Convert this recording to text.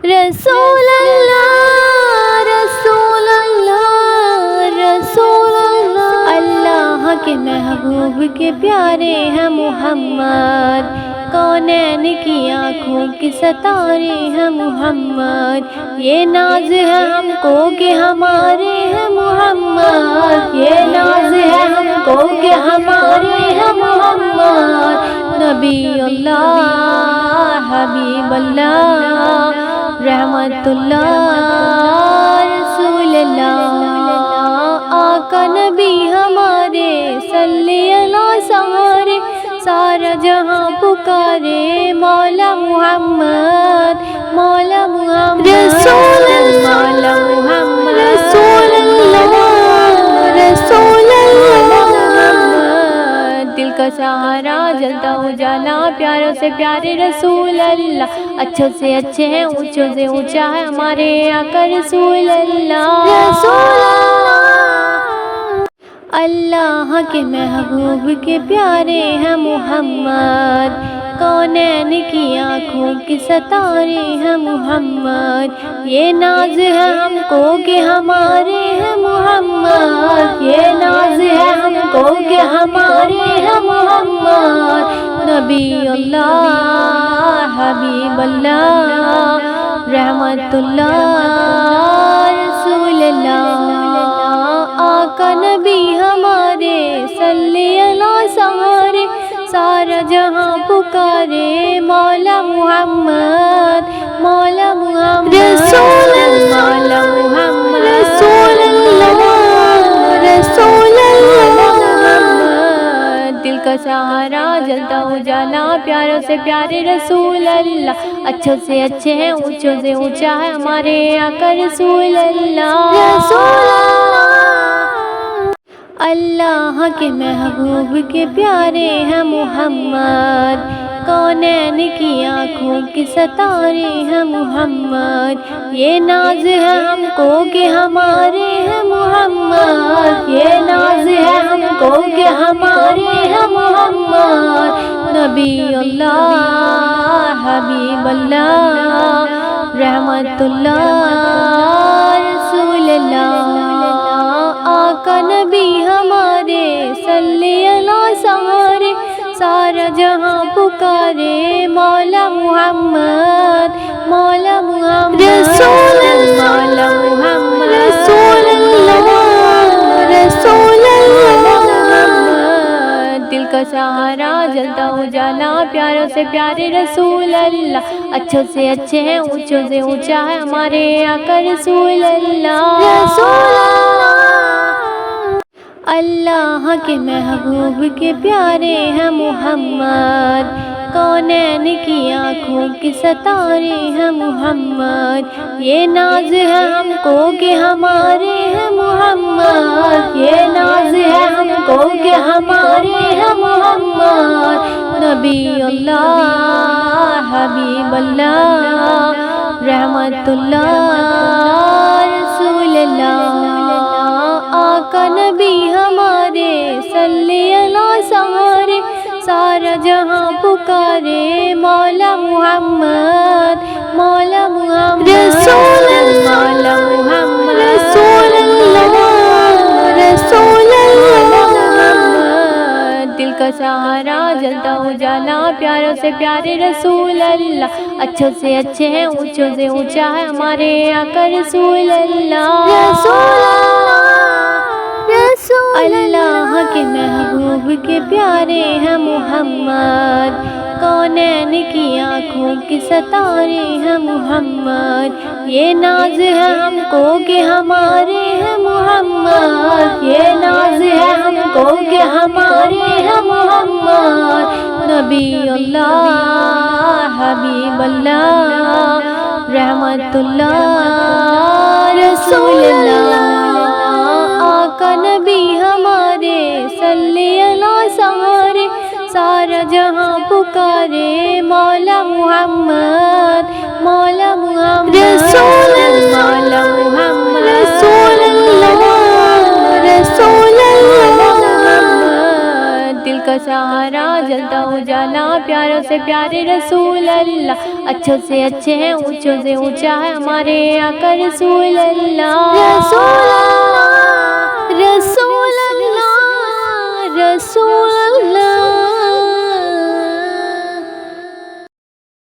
رسول اللہ رسول اللہ رسول اللہ، اللہ کے محبوب کے پیارے ہیں محمد، کونین کی آنکھوں کی ستارے ہیں محمد، یہ ناز ہے ہم کو کہ ہمارے ہیں محمد، یہ ناز ہے ہم کو کہ ہمارے ہیں محمد، نبی اللہ حبیب اللہ رحمت اللہ رسول اللہ، آقا نبی ہمارے صلی اللہ سارے، سارا جہاں پکارے مولا محمد، مولا محمد رسول اللہ، مولا محمد رسول اللہ رسول اللہ، دل کا سہارا جلتا اجالا پیاروں سے پیارے رسول اللہ، اچھوں سے اچھے ہیں اونچوں سے اونچا ہے ہمارے آقا رسول اللہ، رسول اللہ کے محبوب کے پیارے ہیں محمد، کونین کی آنکھوں کی ستارے ہیں محمد، یہ ناز ہے ہم کو کہ ہمارے ہیں محمد، یہ ناز ہے ہم کو کہ ہمارے ہیں محمد، نبی اللہ حبیب اللہ رحمت اللہ رسول اللہ، آقا نبی ہمارے صلی اللہ سارے، سارا جہاں پکارے مولا محمد، مولا محمد رسول اللہ، مولا محمد رسول اللہ رسول اللہ، دل کا سہارا جلتا اجالا پیاروں سے پیارے رسول اللہ، اچھوں سے اچھے ہیں اونچوں سے اونچا ہے ہمارے آقا رسول اللہ، رسول اللہ کے محبوب کے پیارے ہیں محمد، کونین کی آنکھوں کی ستارے ہیں محمد، یہ ناز ہے ہم کو کہ ہمارے ہیں محمد، یہ ناز ہے ہم کو کہ ہمارے ہیں محمد، نبی اللہ حبیب اللہ رحمت اللہ رسول اللہ، آقا نبی ہمارے صلی اللہ سارے، سارا جہاں پکارے مولا محمد، مولا محمد رسول اللہ، مولا محمد رسول اللہ رسول اللہ، دل کا سہارا جلتا اجالا پیاروں سے پیارے رسول اللہ، اچھوں سے اچھے ہیں اونچوں سے اونچا ہے ہمارے آقا رسول اللہ، رسول اللہ کے محبوب کے پیارے ہیں محمد، کونین کی آنکھوں کی ستارے ہیں محمد، یہ ناز ہے ہم کو کہ ہمارے ہیں محمد، یہ ناز ہے ہم کو کہ ہمارے ہیں محمد، نبی اللہ حبیب اللہ رحمت اللہ رسول اللہ، آقا نبی ہمارے صلی اللہ سارے، سارا جہاں پکارے مولا محمد، مولا محمد رسول اللہ، مولا محمد رسول اللہ رسول اللہ، دل کا سہارا جلتا اجالا پیاروں سے پیارے رسول اللہ، اچھوں سے اچھے ہیں اونچوں سے اونچا ہے ہمارے آقا رسول اللہ، رسول اللہ کے محبوب کے پیارے ہیں محمد، کونین کی آنکھوں کی ستارے ہیں محمد، یہ ناز ہے ہم کو کہ ہمارے ہیں محمد، یہ ناز ہے ہم کو کہ ہمارے ہیں محمد، نبی اللہ حبیب اللہ رحمت اللہ رسول اللہ، آقا نبی ہمارے صلی اللہ سارے، سارا جہاں پکارے مولا محمد، مولا محمد رسول اللہ، مولا محمد رسول اللہ رسول اللہ، کا سہارا، جلتا اجالا پیاروں سے پیارے رسول اللہ، اچھوں سے اچھے ہیں اونچوں سے اونچا ہے ہمارے آقا رسول اللہ، رسول اللہ رسول اللہ رسول اللہ